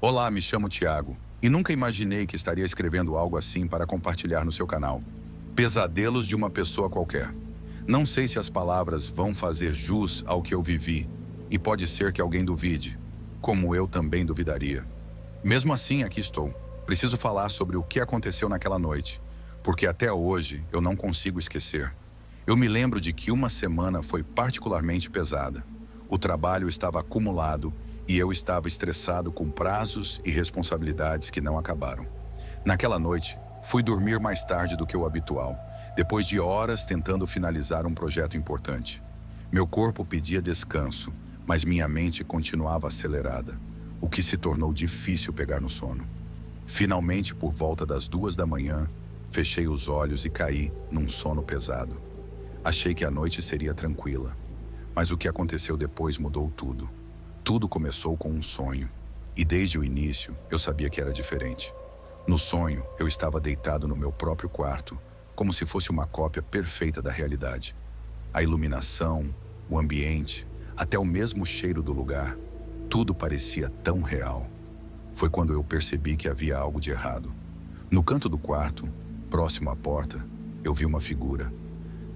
Olá, me chamo Thiago e nunca imaginei que estaria escrevendo algo assim para compartilhar no seu canal. Pesadelos de uma pessoa qualquer. Não sei se as palavras vão fazer jus ao que eu vivi e pode ser que alguém duvide, como eu também duvidaria. Mesmo assim, aqui estou. Preciso falar sobre o que aconteceu naquela noite, porque até hoje eu não consigo esquecer. Eu me lembro de que uma semana foi particularmente pesada. O trabalho estava acumulado e eu estava estressado com prazos e responsabilidades que não acabaram. Naquela noite, fui dormir mais tarde do que o habitual, depois de horas tentando finalizar um projeto importante. Meu corpo pedia descanso, mas minha mente continuava acelerada, o que se tornou difícil pegar no sono. Finalmente, por volta das 2 da manhã, fechei os olhos e caí num sono pesado. Achei que a noite seria tranquila, mas o que aconteceu depois mudou tudo. Tudo começou com um sonho, e desde o início eu sabia que era diferente. No sonho, eu estava deitado no meu próprio quarto, como se fosse uma cópia perfeita da realidade. A iluminação, o ambiente, até o mesmo cheiro do lugar, tudo parecia tão real. Foi quando eu percebi que havia algo de errado. No canto do quarto, próximo à porta, eu vi uma figura.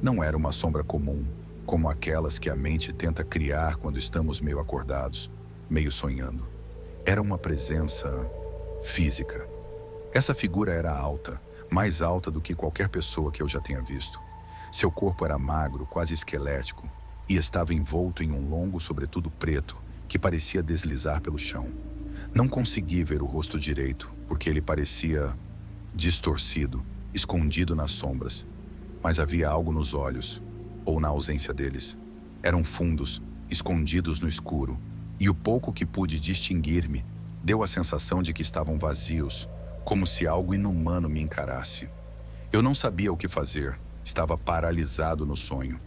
Não era uma sombra comum, como aquelas que a mente tenta criar quando estamos meio acordados, meio sonhando. Era uma presença física. Essa figura era alta, mais alta do que qualquer pessoa que eu já tenha visto. Seu corpo era magro, quase esquelético, e estava envolto em um longo sobretudo preto que parecia deslizar pelo chão. Não consegui ver o rosto direito, porque ele parecia distorcido, escondido nas sombras. Mas havia algo nos olhos, ou na ausência deles. Eram fundos, escondidos no escuro, e o pouco que pude distinguir-me deu a sensação de que estavam vazios, como se algo inumano me encarasse. Eu não sabia o que fazer, estava paralisado no sonho.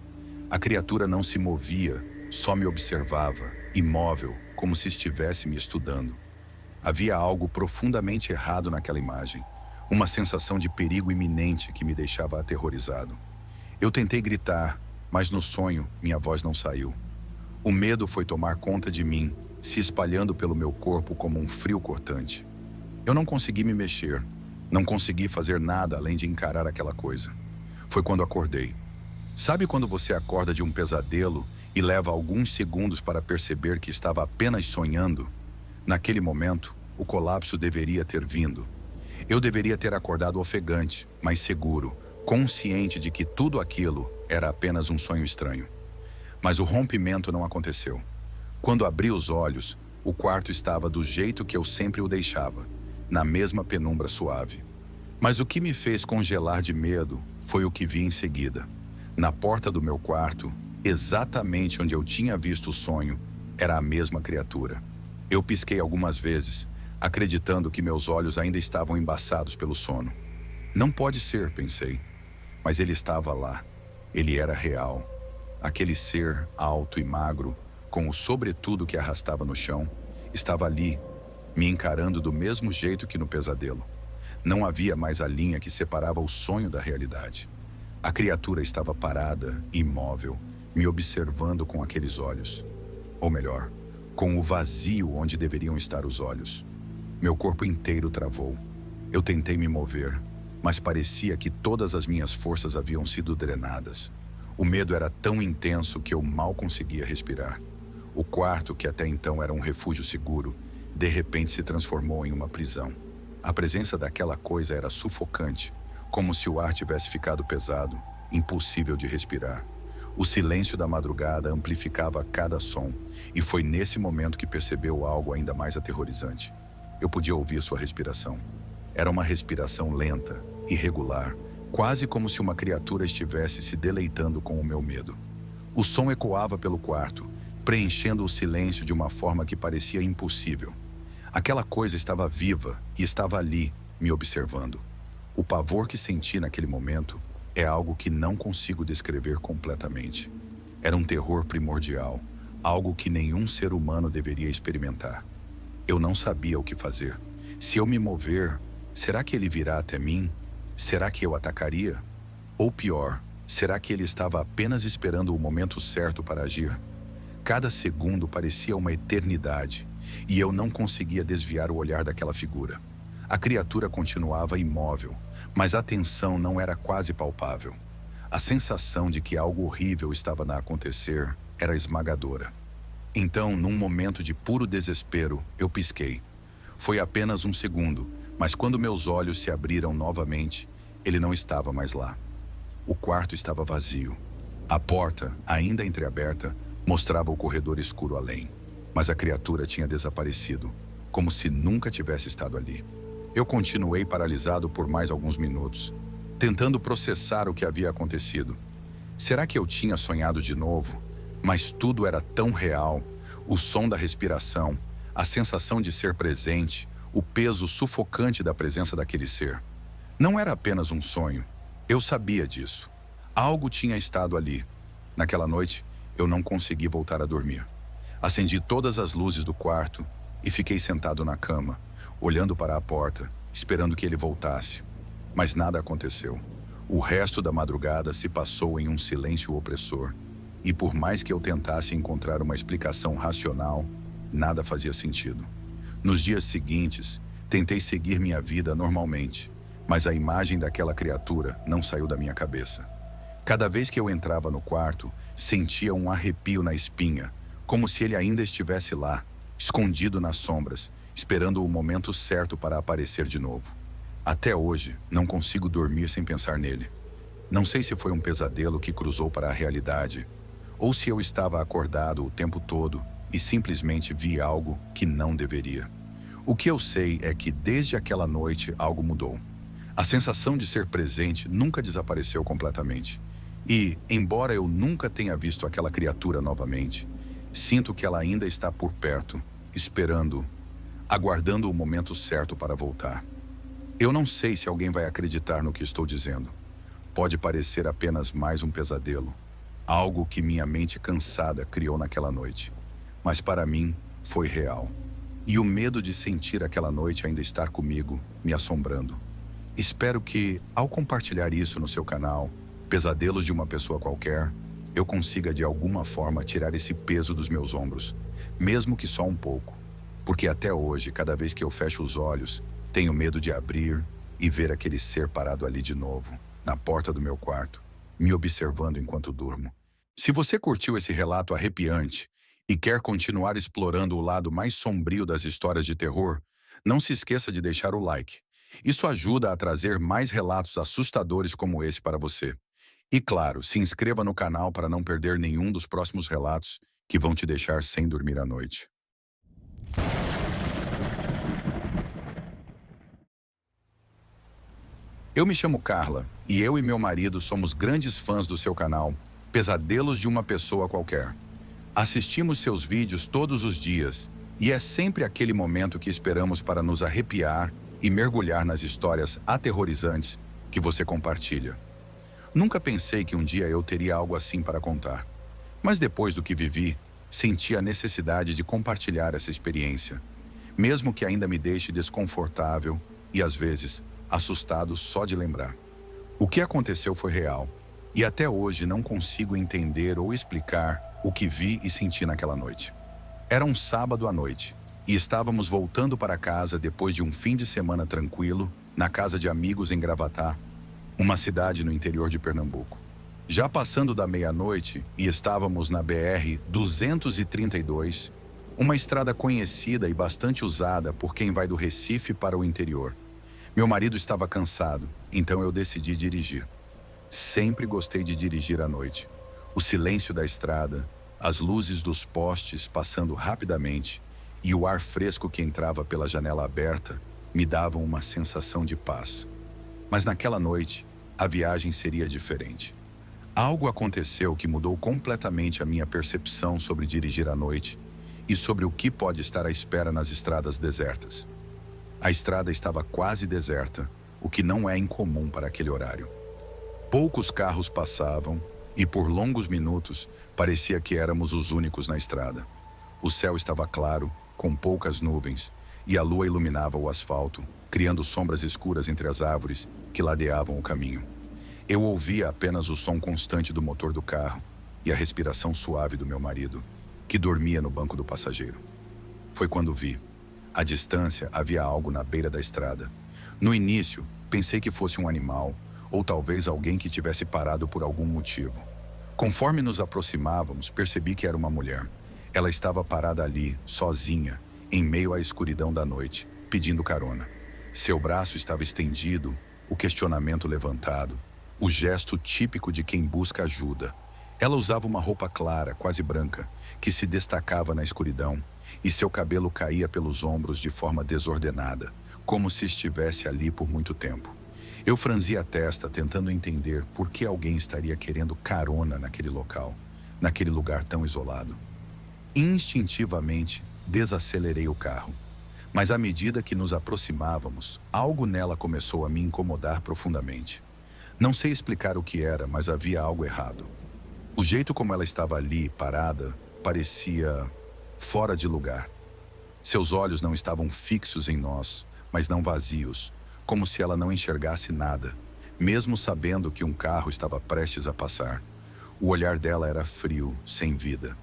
A criatura não se movia, só me observava, imóvel, como se estivesse me estudando. Havia algo profundamente errado naquela imagem, uma sensação de perigo iminente que me deixava aterrorizado. Eu tentei gritar, mas no sonho minha voz não saiu. O medo foi tomar conta de mim, se espalhando pelo meu corpo como um frio cortante. Eu não consegui me mexer, não consegui fazer nada além de encarar aquela coisa. Foi quando acordei. Sabe quando você acorda de um pesadelo e leva alguns segundos para perceber que estava apenas sonhando? Naquele momento, o colapso deveria ter vindo. Eu deveria ter acordado ofegante, mas seguro, consciente de que tudo aquilo era apenas um sonho estranho. Mas o rompimento não aconteceu. Quando abri os olhos, o quarto estava do jeito que eu sempre o deixava, na mesma penumbra suave. Mas o que me fez congelar de medo foi o que vi em seguida. Na porta do meu quarto, exatamente onde eu tinha visto o sonho, era a mesma criatura. Eu pisquei algumas vezes, acreditando que meus olhos ainda estavam embaçados pelo sono. Não pode ser, pensei. Mas ele estava lá. Ele era real. Aquele ser alto e magro, com o sobretudo que arrastava no chão, estava ali, me encarando do mesmo jeito que no pesadelo. Não havia mais a linha que separava o sonho da realidade. A criatura estava parada, imóvel, me observando com aqueles olhos. Ou melhor, com o vazio onde deveriam estar os olhos. Meu corpo inteiro travou. Eu tentei me mover, mas parecia que todas as minhas forças haviam sido drenadas. O medo era tão intenso que eu mal conseguia respirar. O quarto, que até então era um refúgio seguro, de repente se transformou em uma prisão. A presença daquela coisa era sufocante, como se o ar tivesse ficado pesado, impossível de respirar. O silêncio da madrugada amplificava cada som, e foi nesse momento que percebeu algo ainda mais aterrorizante. Eu podia ouvir sua respiração. Era uma respiração lenta, irregular, quase como se uma criatura estivesse se deleitando com o meu medo. O som ecoava pelo quarto, preenchendo o silêncio de uma forma que parecia impossível. Aquela coisa estava viva e estava ali, me observando. O pavor que senti naquele momento é algo que não consigo descrever completamente. Era um terror primordial, algo que nenhum ser humano deveria experimentar. Eu não sabia o que fazer. Se eu me mover, será que ele virá até mim? Será que eu atacaria? Ou pior, será que ele estava apenas esperando o momento certo para agir? Cada segundo parecia uma eternidade, e eu não conseguia desviar o olhar daquela figura. A criatura continuava imóvel, mas a tensão não era quase palpável. A sensação de que algo horrível estava a acontecer era esmagadora. Então, num momento de puro desespero, eu pisquei. Foi apenas um segundo, mas quando meus olhos se abriram novamente, ele não estava mais lá. O quarto estava vazio. A porta, ainda entreaberta, mostrava o corredor escuro além, mas a criatura tinha desaparecido, como se nunca tivesse estado ali. Eu continuei paralisado por mais alguns minutos, tentando processar o que havia acontecido. Será que eu tinha sonhado de novo? Mas tudo era tão real. O som da respiração, a sensação de ser presente, o peso sufocante da presença daquele ser. Não era apenas um sonho. Eu sabia disso. Algo tinha estado ali. Naquela noite, eu não consegui voltar a dormir. Acendi todas as luzes do quarto e fiquei sentado na cama, olhando para a porta, esperando que ele voltasse. Mas nada aconteceu. O resto da madrugada se passou em um silêncio opressor. E por mais que eu tentasse encontrar uma explicação racional, nada fazia sentido. Nos dias seguintes, tentei seguir minha vida normalmente, mas a imagem daquela criatura não saiu da minha cabeça. Cada vez que eu entrava no quarto, sentia um arrepio na espinha, como se ele ainda estivesse lá, escondido nas sombras, esperando o momento certo para aparecer de novo. Até hoje, não consigo dormir sem pensar nele. Não sei se foi um pesadelo que cruzou para a realidade, ou se eu estava acordado o tempo todo e simplesmente vi algo que não deveria. O que eu sei é que desde aquela noite algo mudou. A sensação de ser presente nunca desapareceu completamente. E, embora eu nunca tenha visto aquela criatura novamente, sinto que ela ainda está por perto, esperando, aguardando o momento certo para voltar. Eu não sei se alguém vai acreditar no que estou dizendo. Pode parecer apenas mais um pesadelo, algo que minha mente cansada criou naquela noite. Mas para mim, foi real. E o medo de sentir aquela noite ainda estar comigo, me assombrando. Espero que, ao compartilhar isso no seu canal, Pesadelos de uma Pessoa Qualquer, eu consiga de alguma forma tirar esse peso dos meus ombros, mesmo que só um pouco. Porque até hoje, cada vez que eu fecho os olhos, tenho medo de abrir e ver aquele ser parado ali de novo, na porta do meu quarto, me observando enquanto durmo. Se você curtiu esse relato arrepiante e quer continuar explorando o lado mais sombrio das histórias de terror, não se esqueça de deixar o like. Isso ajuda a trazer mais relatos assustadores como esse para você. E claro, se inscreva no canal para não perder nenhum dos próximos relatos que vão te deixar sem dormir à noite. Eu me chamo Carla e eu e meu marido somos grandes fãs do seu canal, Pesadelos de uma Pessoa Qualquer. Assistimos seus vídeos todos os dias e é sempre aquele momento que esperamos para nos arrepiar e mergulhar nas histórias aterrorizantes que você compartilha. Nunca pensei que um dia eu teria algo assim para contar, mas depois do que vivi, senti a necessidade de compartilhar essa experiência, mesmo que ainda me deixe desconfortável e, às vezes, assustado só de lembrar. O que aconteceu foi real, e até hoje não consigo entender ou explicar o que vi e senti naquela noite. Era um sábado à noite, e estávamos voltando para casa depois de um fim de semana tranquilo, na casa de amigos em Gravatá, uma cidade no interior de Pernambuco. Já passando da meia-noite e estávamos na BR-232, uma estrada conhecida e bastante usada por quem vai do Recife para o interior. Meu marido estava cansado, então eu decidi dirigir. Sempre gostei de dirigir à noite. O silêncio da estrada, as luzes dos postes passando rapidamente e o ar fresco que entrava pela janela aberta me davam uma sensação de paz. Mas naquela noite, a viagem seria diferente. Algo aconteceu que mudou completamente a minha percepção sobre dirigir à noite e sobre o que pode estar à espera nas estradas desertas. A estrada estava quase deserta, o que não é incomum para aquele horário. Poucos carros passavam e por longos minutos parecia que éramos os únicos na estrada. O céu estava claro, com poucas nuvens, e a lua iluminava o asfalto, criando sombras escuras entre as árvores que ladeavam o caminho. Eu ouvia apenas o som constante do motor do carro e a respiração suave do meu marido, que dormia no banco do passageiro. Foi quando vi. À distância, havia algo na beira da estrada. No início, pensei que fosse um animal, ou talvez alguém que tivesse parado por algum motivo. Conforme nos aproximávamos, percebi que era uma mulher. Ela estava parada ali, sozinha, em meio à escuridão da noite, pedindo carona. Seu braço estava estendido, o questionamento levantado, o gesto típico de quem busca ajuda. Ela usava uma roupa clara, quase branca, que se destacava na escuridão, e seu cabelo caía pelos ombros de forma desordenada, como se estivesse ali por muito tempo. Eu franzi a testa, tentando entender por que alguém estaria querendo carona naquele local, naquele lugar tão isolado. Instintivamente, desacelerei o carro. Mas à medida que nos aproximávamos, algo nela começou a me incomodar profundamente. Não sei explicar o que era, mas havia algo errado. O jeito como ela estava ali, parada, parecia fora de lugar. Seus olhos não estavam fixos em nós, mas não vazios, como se ela não enxergasse nada, mesmo sabendo que um carro estava prestes a passar. O olhar dela era frio, sem vida.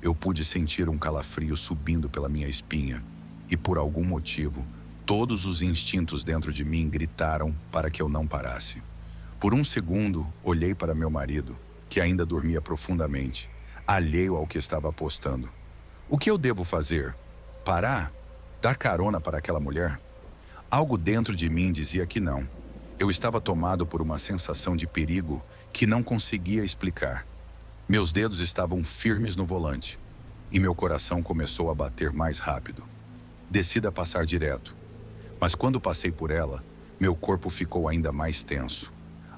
Eu pude sentir um calafrio subindo pela minha espinha, e por algum motivo, todos os instintos dentro de mim gritaram para que eu não parasse. Por um segundo, olhei para meu marido, que ainda dormia profundamente, alheio ao que estava apostando. O que eu devo fazer? Parar? Dar carona para aquela mulher? Algo dentro de mim dizia que não. Eu estava tomado por uma sensação de perigo que não conseguia explicar. Meus dedos estavam firmes no volante, e meu coração começou a bater mais rápido. Decida passar direto. Mas quando passei por ela, meu corpo ficou ainda mais tenso.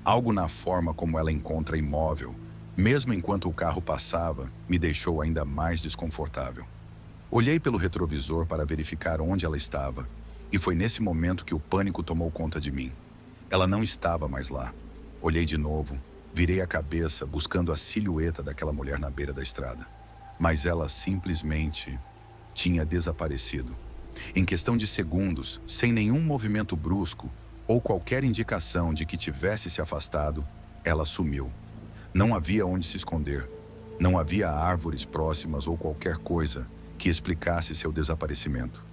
Algo na forma como ela encontra imóvel, mesmo enquanto o carro passava, me deixou ainda mais desconfortável. Olhei pelo retrovisor para verificar onde ela estava, e foi nesse momento que o pânico tomou conta de mim. Ela não estava mais lá. Olhei de novo, virei a cabeça buscando a silhueta daquela mulher na beira da estrada. Mas ela simplesmente tinha desaparecido. Em questão de segundos, sem nenhum movimento brusco ou qualquer indicação de que tivesse se afastado, ela sumiu. Não havia onde se esconder. Não havia árvores próximas ou qualquer coisa que explicasse seu desaparecimento.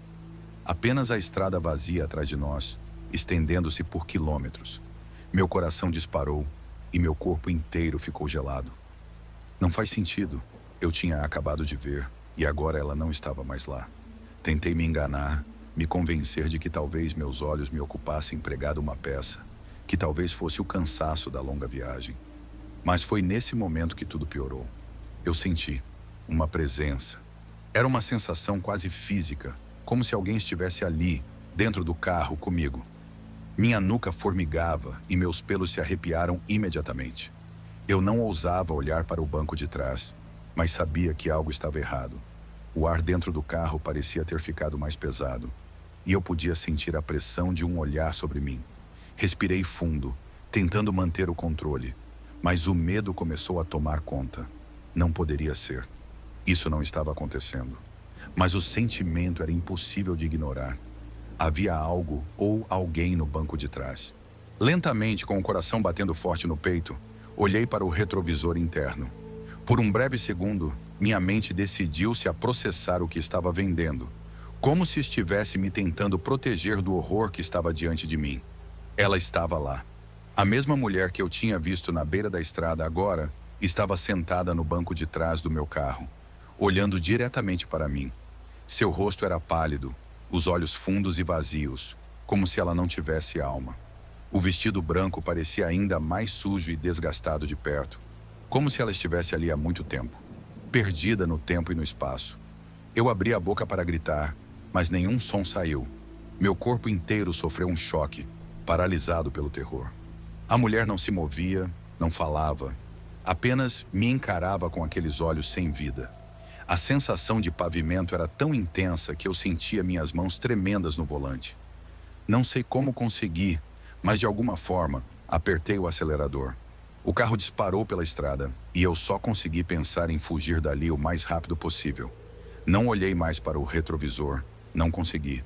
Apenas a estrada vazia atrás de nós, estendendo-se por quilômetros. Meu coração disparou e meu corpo inteiro ficou gelado. Não faz sentido. Eu tinha acabado de ver e agora ela não estava mais lá. Tentei me enganar, me convencer de que talvez meus olhos me ocupassem pregado uma peça, que talvez fosse o cansaço da longa viagem. Mas foi nesse momento que tudo piorou. Eu senti uma presença. Era uma sensação quase física, como se alguém estivesse ali, dentro do carro, comigo. Minha nuca formigava e meus pelos se arrepiaram imediatamente. Eu não ousava olhar para o banco de trás, mas sabia que algo estava errado. O ar dentro do carro parecia ter ficado mais pesado, e eu podia sentir a pressão de um olhar sobre mim. Respirei fundo, tentando manter o controle, mas o medo começou a tomar conta. Não poderia ser. Isso não estava acontecendo. Mas o sentimento era impossível de ignorar. Havia algo ou alguém no banco de trás. Lentamente, com o coração batendo forte no peito, olhei para o retrovisor interno. Por um breve segundo, minha mente decidiu-se a processar o que estava vendendo, como se estivesse me tentando proteger do horror que estava diante de mim. Ela estava lá. A mesma mulher que eu tinha visto na beira da estrada agora estava sentada no banco de trás do meu carro, olhando diretamente para mim. Seu rosto era pálido, os olhos fundos e vazios, como se ela não tivesse alma. O vestido branco parecia ainda mais sujo e desgastado de perto, como se ela estivesse ali há muito tempo, perdida no tempo e no espaço. Eu abri a boca para gritar, mas nenhum som saiu. Meu corpo inteiro sofreu um choque, paralisado pelo terror. A mulher não se movia, não falava, apenas me encarava com aqueles olhos sem vida. A sensação de pavimento era tão intensa que eu sentia minhas mãos tremendas no volante. Não sei como consegui, mas de alguma forma apertei o acelerador. O carro disparou pela estrada e eu só consegui pensar em fugir dali o mais rápido possível. Não olhei mais para o retrovisor, não consegui.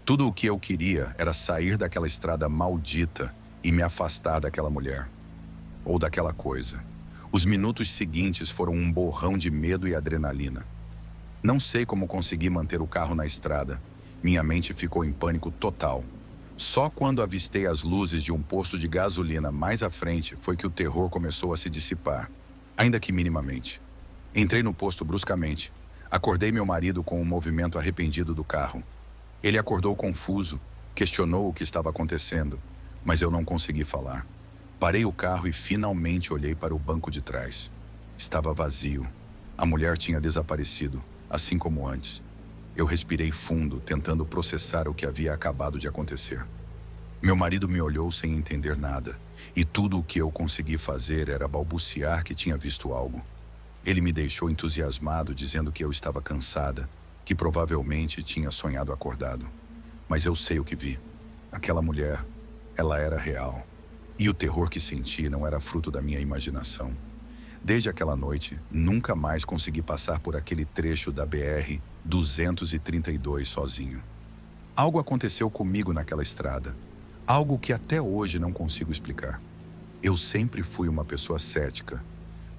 Tudo o que eu queria era sair daquela estrada maldita e me afastar daquela mulher. Ou daquela coisa. Os minutos seguintes foram um borrão de medo e adrenalina. Não sei como consegui manter o carro na estrada. Minha mente ficou em pânico total. Só quando avistei as luzes de um posto de gasolina mais à frente foi que o terror começou a se dissipar, ainda que minimamente. Entrei no posto bruscamente. Acordei meu marido com um movimento arrependido do carro. Ele acordou confuso, questionou o que estava acontecendo, mas eu não consegui falar. Parei o carro e finalmente olhei para o banco de trás. Estava vazio. A mulher tinha desaparecido, assim como antes. Eu respirei fundo, tentando processar o que havia acabado de acontecer. Meu marido me olhou sem entender nada, e tudo o que eu consegui fazer era balbuciar que tinha visto algo. Ele me deixou entusiasmado, dizendo que eu estava cansada, que provavelmente tinha sonhado acordado. Mas eu sei o que vi. Aquela mulher, ela era real. E o terror que senti não era fruto da minha imaginação. Desde aquela noite, nunca mais consegui passar por aquele trecho da BR-232 sozinho. Algo aconteceu comigo naquela estrada. Algo que até hoje não consigo explicar. Eu sempre fui uma pessoa cética,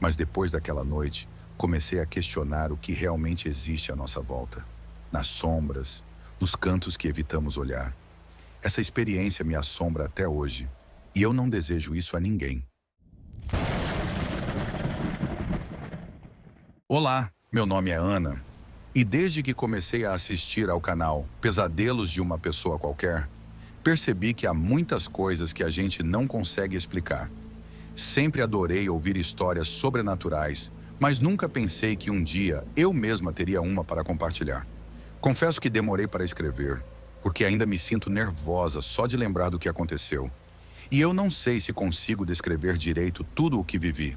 mas depois daquela noite, comecei a questionar o que realmente existe à nossa volta. Nas sombras, nos cantos que evitamos olhar. Essa experiência me assombra até hoje, e eu não desejo isso a ninguém. Olá, meu nome é Ana, e desde que comecei a assistir ao canal Pesadelos de uma Pessoa Qualquer, percebi que há muitas coisas que a gente não consegue explicar. Sempre adorei ouvir histórias sobrenaturais, mas nunca pensei que um dia eu mesma teria uma para compartilhar. Confesso que demorei para escrever, porque ainda me sinto nervosa só de lembrar do que aconteceu. E eu não sei se consigo descrever direito tudo o que vivi,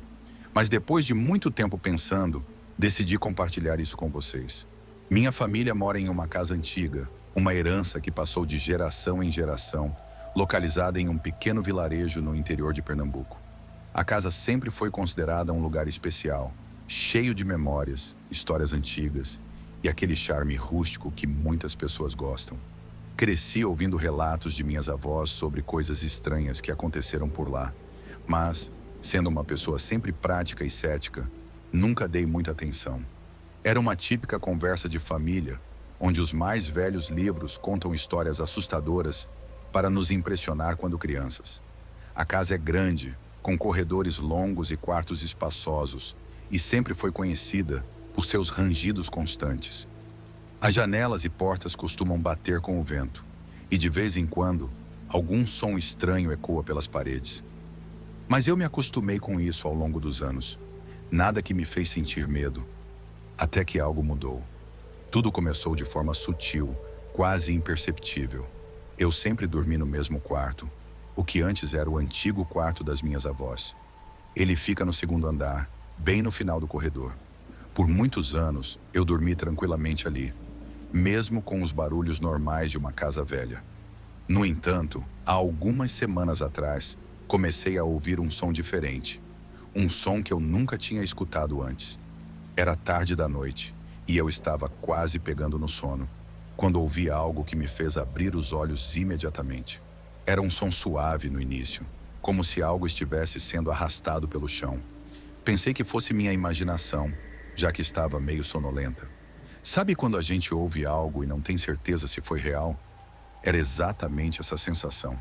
mas depois de muito tempo pensando, decidi compartilhar isso com vocês. Minha família mora em uma casa antiga, uma herança que passou de geração em geração, localizada em um pequeno vilarejo no interior de Pernambuco. A casa sempre foi considerada um lugar especial, cheio de memórias, histórias antigas e aquele charme rústico que muitas pessoas gostam. Cresci ouvindo relatos de minhas avós sobre coisas estranhas que aconteceram por lá, mas, sendo uma pessoa sempre prática e cética, nunca dei muita atenção. Era uma típica conversa de família, onde os mais velhos livros contam histórias assustadoras para nos impressionar quando crianças. A casa é grande, com corredores longos e quartos espaçosos, e sempre foi conhecida por seus rangidos constantes. As janelas e portas costumam bater com o vento, e de vez em quando, algum som estranho ecoa pelas paredes. Mas eu me acostumei com isso ao longo dos anos. Nada que me fez sentir medo, até que algo mudou. Tudo começou de forma sutil, quase imperceptível. Eu sempre dormi no mesmo quarto, o que antes era o antigo quarto das minhas avós. Ele fica no segundo andar, bem no final do corredor. Por muitos anos, eu dormi tranquilamente ali, mesmo com os barulhos normais de uma casa velha. No entanto, há algumas semanas atrás, comecei a ouvir um som diferente. Um som que eu nunca tinha escutado antes. Era tarde da noite, e eu estava quase pegando no sono, quando ouvi algo que me fez abrir os olhos imediatamente. Era um som suave no início, como se algo estivesse sendo arrastado pelo chão. Pensei que fosse minha imaginação, já que estava meio sonolenta. Sabe quando a gente ouve algo e não tem certeza se foi real? Era exatamente essa sensação.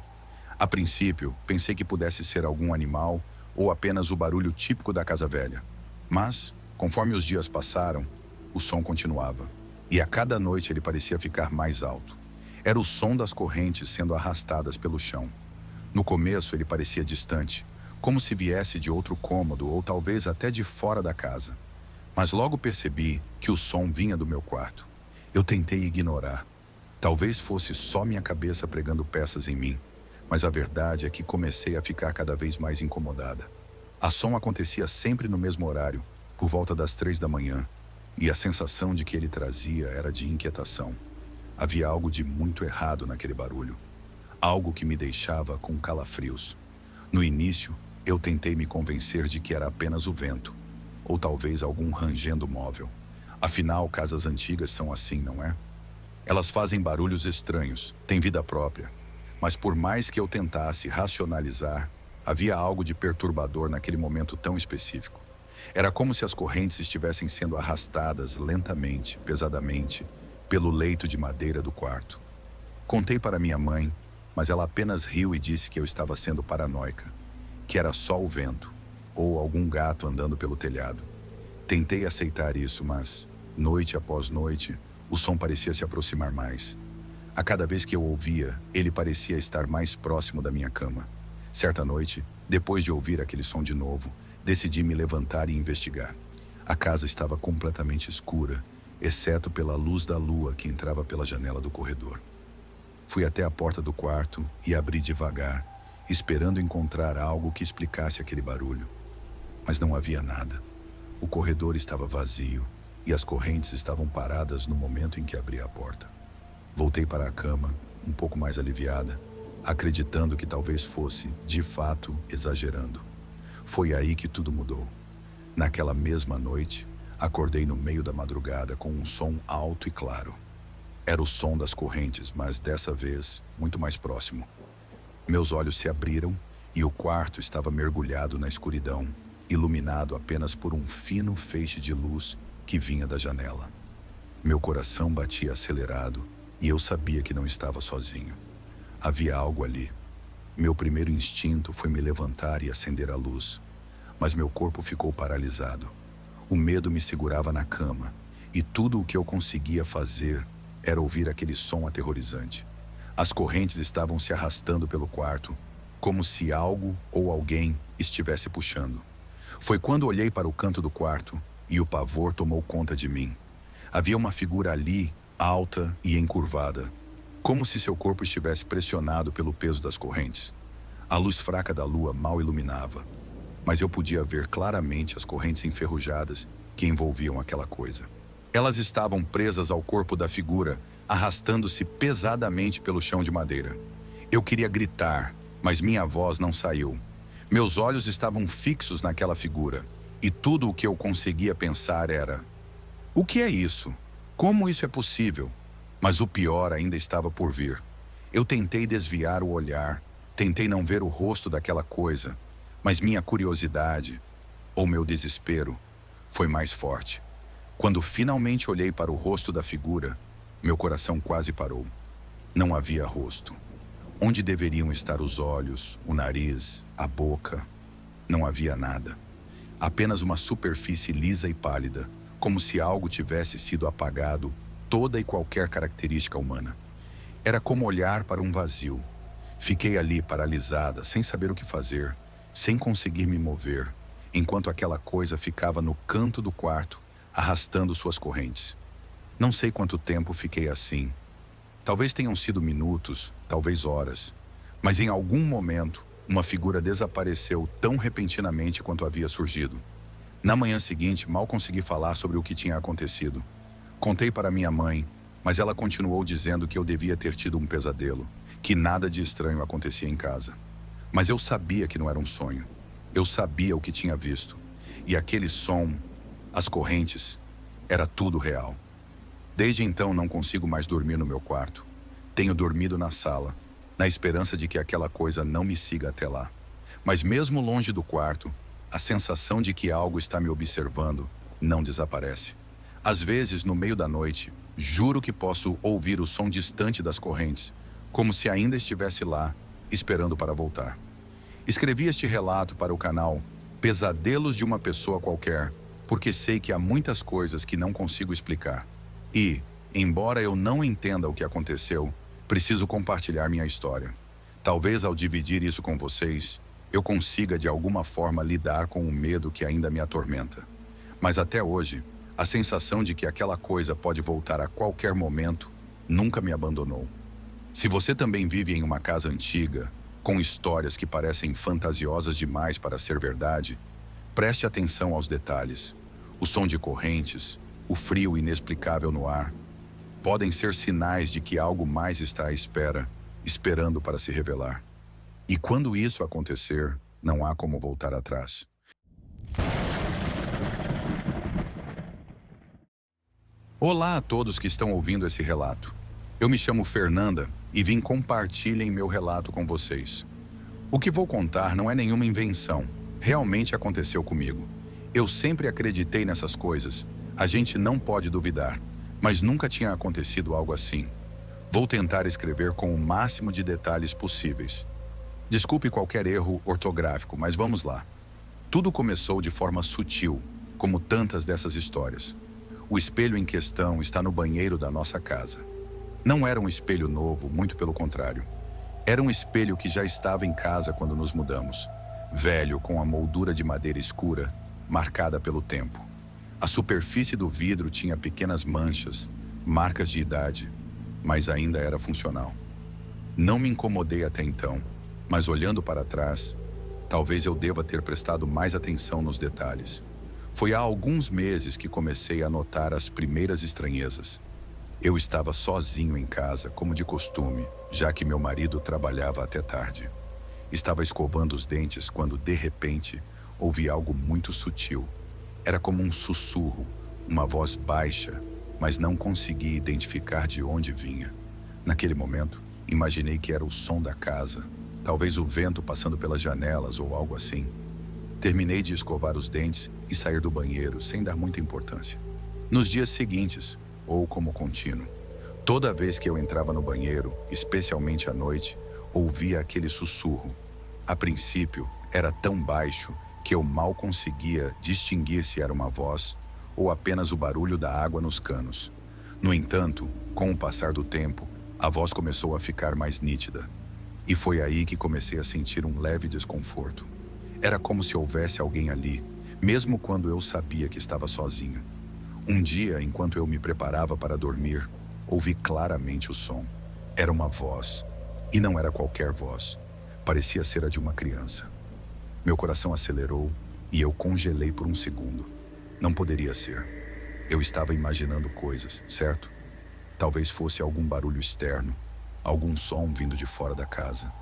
A princípio, pensei que pudesse ser algum animal ou apenas o barulho típico da casa velha. Mas, conforme os dias passaram, o som continuava. E a cada noite ele parecia ficar mais alto. Era o som das correntes sendo arrastadas pelo chão. No começo ele parecia distante, como se viesse de outro cômodo ou talvez até de fora da casa. Mas logo percebi que o som vinha do meu quarto. Eu tentei ignorar. Talvez fosse só minha cabeça pregando peças em mim, mas a verdade é que comecei a ficar cada vez mais incomodada. A som acontecia sempre no mesmo horário, por volta das 3 da manhã, e a sensação de que ele trazia era de inquietação. Havia algo de muito errado naquele barulho. Algo que me deixava com calafrios. No início, eu tentei me convencer de que era apenas o vento, ou talvez algum rangendo móvel. Afinal, casas antigas são assim, não é? Elas fazem barulhos estranhos, têm vida própria. Mas por mais que eu tentasse racionalizar, havia algo de perturbador naquele momento tão específico. Era como se as correntes estivessem sendo arrastadas lentamente, pesadamente, pelo leito de madeira do quarto. Contei para minha mãe, mas ela apenas riu e disse que eu estava sendo paranoica, que era só o vento, ou algum gato andando pelo telhado. Tentei aceitar isso, mas, noite após noite, o som parecia se aproximar mais. A cada vez que eu ouvia, ele parecia estar mais próximo da minha cama. Certa noite, depois de ouvir aquele som de novo, decidi me levantar e investigar. A casa estava completamente escura, exceto pela luz da lua que entrava pela janela do corredor. Fui até a porta do quarto e abri devagar, esperando encontrar algo que explicasse aquele barulho. Mas não havia nada. O corredor estava vazio e as correntes estavam paradas no momento em que abri a porta. Voltei para a cama, um pouco mais aliviada, acreditando que talvez fosse, de fato, exagerando. Foi aí que tudo mudou. Naquela mesma noite, acordei no meio da madrugada com um som alto e claro. Era o som das correntes, mas dessa vez, muito mais próximo. Meus olhos se abriram e o quarto estava mergulhado na escuridão, iluminado apenas por um fino feixe de luz que vinha da janela. Meu coração batia acelerado e eu sabia que não estava sozinho. Havia algo ali. Meu primeiro instinto foi me levantar e acender a luz, mas meu corpo ficou paralisado. O medo me segurava na cama e tudo o que eu conseguia fazer era ouvir aquele som aterrorizante. As correntes estavam se arrastando pelo quarto, como se algo ou alguém estivesse puxando. Foi quando olhei para o canto do quarto e o pavor tomou conta de mim. Havia uma figura ali, alta e encurvada, como se seu corpo estivesse pressionado pelo peso das correntes. A luz fraca da lua mal iluminava, mas eu podia ver claramente as correntes enferrujadas que envolviam aquela coisa. Elas estavam presas ao corpo da figura, arrastando-se pesadamente pelo chão de madeira. Eu queria gritar, mas minha voz não saiu. Meus olhos estavam fixos naquela figura, e tudo o que eu conseguia pensar era: o que é isso? Como isso é possível? Mas o pior ainda estava por vir. Eu tentei desviar o olhar, tentei não ver o rosto daquela coisa, mas minha curiosidade, ou meu desespero, foi mais forte. Quando finalmente olhei para o rosto da figura, meu coração quase parou. Não havia rosto. Onde deveriam estar os olhos, o nariz, a boca? Não havia nada. Apenas uma superfície lisa e pálida, como se algo tivesse sido apagado, toda e qualquer característica humana. Era como olhar para um vazio. Fiquei ali paralisada, sem saber o que fazer, sem conseguir me mover, enquanto aquela coisa ficava no canto do quarto, arrastando suas correntes. Não sei quanto tempo fiquei assim. Talvez tenham sido minutos, talvez horas, mas em algum momento, uma figura desapareceu tão repentinamente quanto havia surgido. Na manhã seguinte, mal consegui falar sobre o que tinha acontecido. Contei para minha mãe, mas ela continuou dizendo que eu devia ter tido um pesadelo, que nada de estranho acontecia em casa. Mas eu sabia que não era um sonho. Eu sabia o que tinha visto. E aquele som, as correntes, era tudo real. Desde então não consigo mais dormir no meu quarto. Tenho dormido na sala, na esperança de que aquela coisa não me siga até lá. Mas mesmo longe do quarto, a sensação de que algo está me observando não desaparece. Às vezes, no meio da noite, juro que posso ouvir o som distante das correntes, como se ainda estivesse lá, esperando para voltar. Escrevi este relato para o canal Pesadelos de uma Pessoa Qualquer, porque sei que há muitas coisas que não consigo explicar. E, embora eu não entenda o que aconteceu, preciso compartilhar minha história. Talvez ao dividir isso com vocês, eu consiga de alguma forma lidar com o medo que ainda me atormenta. Mas até hoje, a sensação de que aquela coisa pode voltar a qualquer momento nunca me abandonou. Se você também vive em uma casa antiga, com histórias que parecem fantasiosas demais para ser verdade, preste atenção aos detalhes. O som de correntes, o frio inexplicável no ar, podem ser sinais de que algo mais está à espera, esperando para se revelar. E quando isso acontecer, não há como voltar atrás. Olá a todos que estão ouvindo esse relato. Eu me chamo Fernanda e vim compartilhar meu relato com vocês. O que vou contar não é nenhuma invenção, realmente aconteceu comigo. Eu sempre acreditei nessas coisas. A gente não pode duvidar. Mas nunca tinha acontecido algo assim. Vou tentar escrever com o máximo de detalhes possíveis. Desculpe qualquer erro ortográfico, mas vamos lá. Tudo começou de forma sutil, como tantas dessas histórias. O espelho em questão está no banheiro da nossa casa. Não era um espelho novo, muito pelo contrário. Era um espelho que já estava em casa quando nos mudamos. Velho, com a moldura de madeira escura, marcada pelo tempo. A superfície do vidro tinha pequenas manchas, marcas de idade, mas ainda era funcional. Não me incomodei até então, mas olhando para trás, talvez eu deva ter prestado mais atenção nos detalhes. Foi há alguns meses que comecei a notar as primeiras estranhezas. Eu estava sozinho em casa, como de costume, já que meu marido trabalhava até tarde. Estava escovando os dentes quando, de repente, ouvi algo muito sutil. Era como um sussurro, uma voz baixa, mas não consegui identificar de onde vinha. Naquele momento, imaginei que era o som da casa, talvez o vento passando pelas janelas ou algo assim. Terminei de escovar os dentes e sair do banheiro sem dar muita importância. Nos dias seguintes, ou como contínuo, toda vez que eu entrava no banheiro, especialmente à noite, ouvia aquele sussurro. A princípio, era tão baixo que eu mal conseguia distinguir se era uma voz ou apenas o barulho da água nos canos. No entanto, com o passar do tempo, a voz começou a ficar mais nítida. E foi aí que comecei a sentir um leve desconforto. Era como se houvesse alguém ali, mesmo quando eu sabia que estava sozinho. Um dia, enquanto eu me preparava para dormir, ouvi claramente o som. Era uma voz. E não era qualquer voz. Parecia ser a de uma criança. Meu coração acelerou e eu congelei por um segundo. Não poderia ser. Eu estava imaginando coisas, certo? Talvez fosse algum barulho externo, algum som vindo de fora da casa.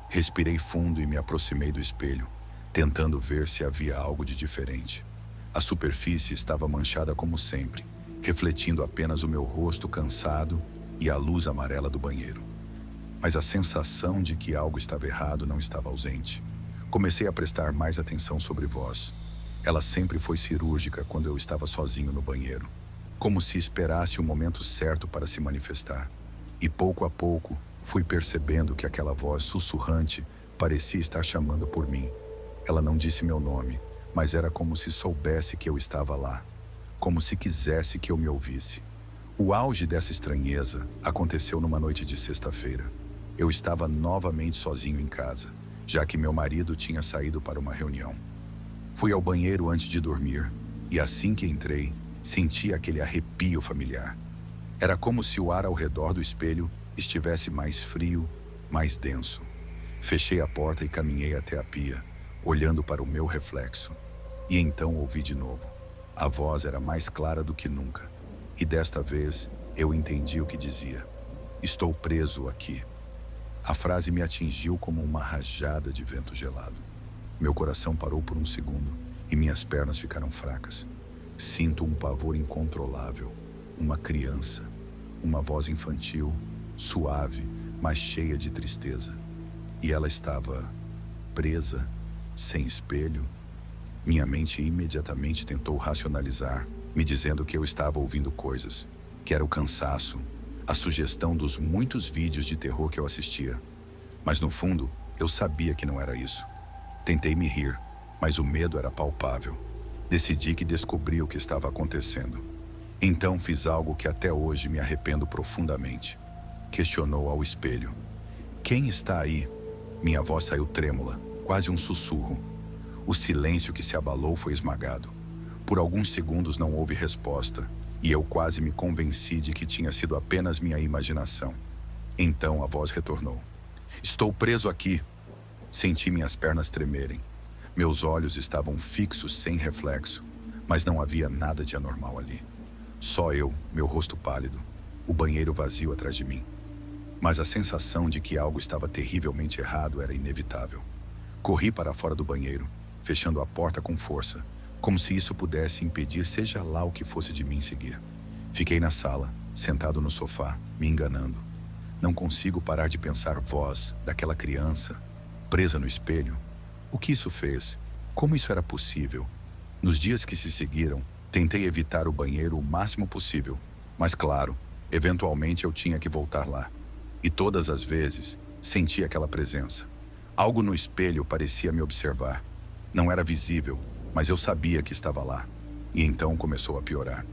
Respirei fundo e me aproximei do espelho, tentando ver se havia algo de diferente. A superfície estava manchada como sempre, refletindo apenas o meu rosto cansado e a luz amarela do banheiro. Mas a sensação de que algo estava errado não estava ausente. Comecei a prestar mais atenção sobre voz. Ela sempre foi cirúrgica quando eu estava sozinho no banheiro, como se esperasse o momento certo para se manifestar. E pouco a pouco, fui percebendo que aquela voz sussurrante parecia estar chamando por mim. Ela não disse meu nome, mas era como se soubesse que eu estava lá, como se quisesse que eu me ouvisse. O auge dessa estranheza aconteceu numa noite de sexta-feira. Eu estava novamente sozinho em casa, já que meu marido tinha saído para uma reunião. Fui ao banheiro antes de dormir, e assim que entrei, senti aquele arrepio familiar. Era como se o ar ao redor do espelho estivesse mais frio, mais denso. Fechei a porta e caminhei até a pia, olhando para o meu reflexo. E então ouvi de novo. A voz era mais clara do que nunca. E desta vez, eu entendi o que dizia. Estou preso aqui. A frase me atingiu como uma rajada de vento gelado. Meu coração parou por um segundo e minhas pernas ficaram fracas. Sinto um pavor incontrolável. Uma criança. Uma voz infantil, suave, mas cheia de tristeza. E ela estava presa, sem espelho. Minha mente imediatamente tentou racionalizar, me dizendo que eu estava ouvindo coisas, que era o cansaço, a sugestão dos muitos vídeos de terror que eu assistia. Mas no fundo, eu sabia que não era isso. Tentei me rir, mas o medo era palpável. Decidi que descobri o que estava acontecendo. Então fiz algo que até hoje me arrependo profundamente. Questionou ao espelho. Quem está aí? Minha voz saiu trêmula, quase um sussurro. O silêncio que se abalou foi esmagado. Por alguns segundos não houve resposta, e eu quase me convenci de que tinha sido apenas minha imaginação. Então a voz retornou. Estou preso aqui. Senti minhas pernas tremerem. Meus olhos estavam fixos sem reflexo, mas não havia nada de anormal ali. Só eu, meu rosto pálido, o banheiro vazio atrás de mim. Mas a sensação de que algo estava terrivelmente errado era inevitável. Corri para fora do banheiro, fechando a porta com força, como se isso pudesse impedir seja lá o que fosse de mim seguir. Fiquei na sala, sentado no sofá, me enganando. Não consigo parar de pensar voz daquela criança, presa no espelho. O que isso fez? Como isso era possível? Nos dias que se seguiram, tentei evitar o banheiro o máximo possível, mas claro, eventualmente eu tinha que voltar lá. E todas as vezes, senti aquela presença. Algo no espelho parecia me observar. Não era visível, mas eu sabia que estava lá. E então começou a piorar.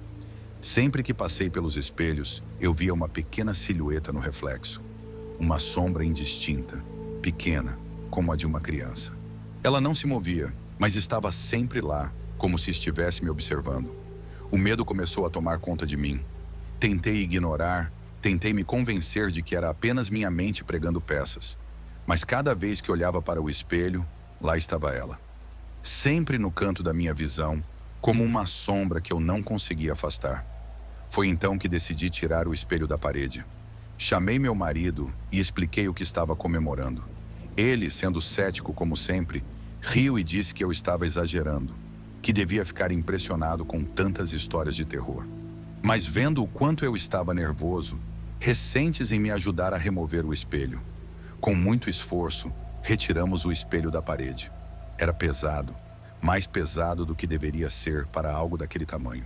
Sempre que passei pelos espelhos, eu via uma pequena silhueta no reflexo. Uma sombra indistinta, pequena, como a de uma criança. Ela não se movia, mas estava sempre lá, como se estivesse me observando. O medo começou a tomar conta de mim. Tentei ignorar, tentei me convencer de que era apenas minha mente pregando peças. Mas cada vez que olhava para o espelho, lá estava ela. Sempre no canto da minha visão, como uma sombra que eu não conseguia afastar. Foi então que decidi tirar o espelho da parede. Chamei meu marido e expliquei o que estava comemorando. Ele, sendo cético como sempre, riu e disse que eu estava exagerando, que devia ficar impressionado com tantas histórias de terror. Mas vendo o quanto eu estava nervoso, recentes em me ajudar a remover o espelho. Com muito esforço, retiramos o espelho da parede. Era pesado, mais pesado do que deveria ser para algo daquele tamanho.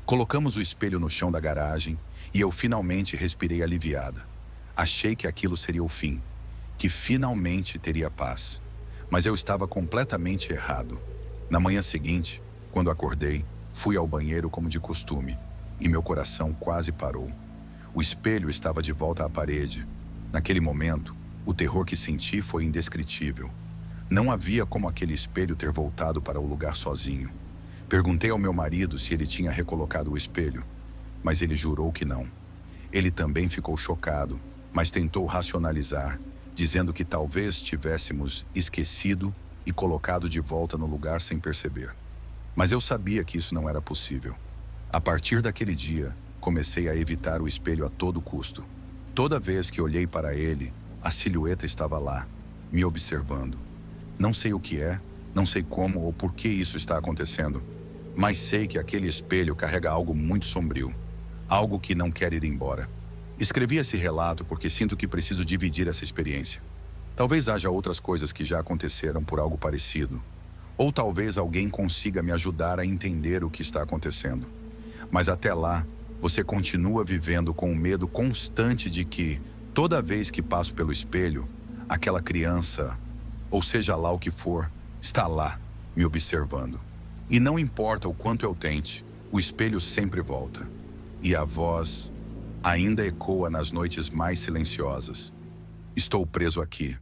Colocamos o espelho no chão da garagem e eu finalmente respirei aliviada. Achei que aquilo seria o fim, que finalmente teria paz. Mas eu estava completamente errado. Na manhã seguinte, quando acordei, fui ao banheiro como de costume e meu coração quase parou. O espelho estava de volta à parede. Naquele momento, o terror que senti foi indescritível. Não havia como aquele espelho ter voltado para o lugar sozinho. Perguntei ao meu marido se ele tinha recolocado o espelho, mas ele jurou que não. Ele também ficou chocado, mas tentou racionalizar, dizendo que talvez tivéssemos esquecido e colocado de volta no lugar sem perceber. Mas eu sabia que isso não era possível. A partir daquele dia, comecei a evitar o espelho a todo custo. Toda vez que olhei para ele, a silhueta estava lá, me observando. Não sei o que é, não sei como ou por que isso está acontecendo, mas sei que aquele espelho carrega algo muito sombrio, algo que não quer ir embora. Escrevi esse relato porque sinto que preciso dividir essa experiência. Talvez haja outras coisas que já aconteceram por algo parecido, ou talvez alguém consiga me ajudar a entender o que está acontecendo. Mas até lá, você continua vivendo com o medo constante de que, toda vez que passo pelo espelho, aquela criança, ou seja lá o que for, está lá, me observando. E não importa o quanto eu tente, o espelho sempre volta. E a voz ainda ecoa nas noites mais silenciosas. Estou preso aqui,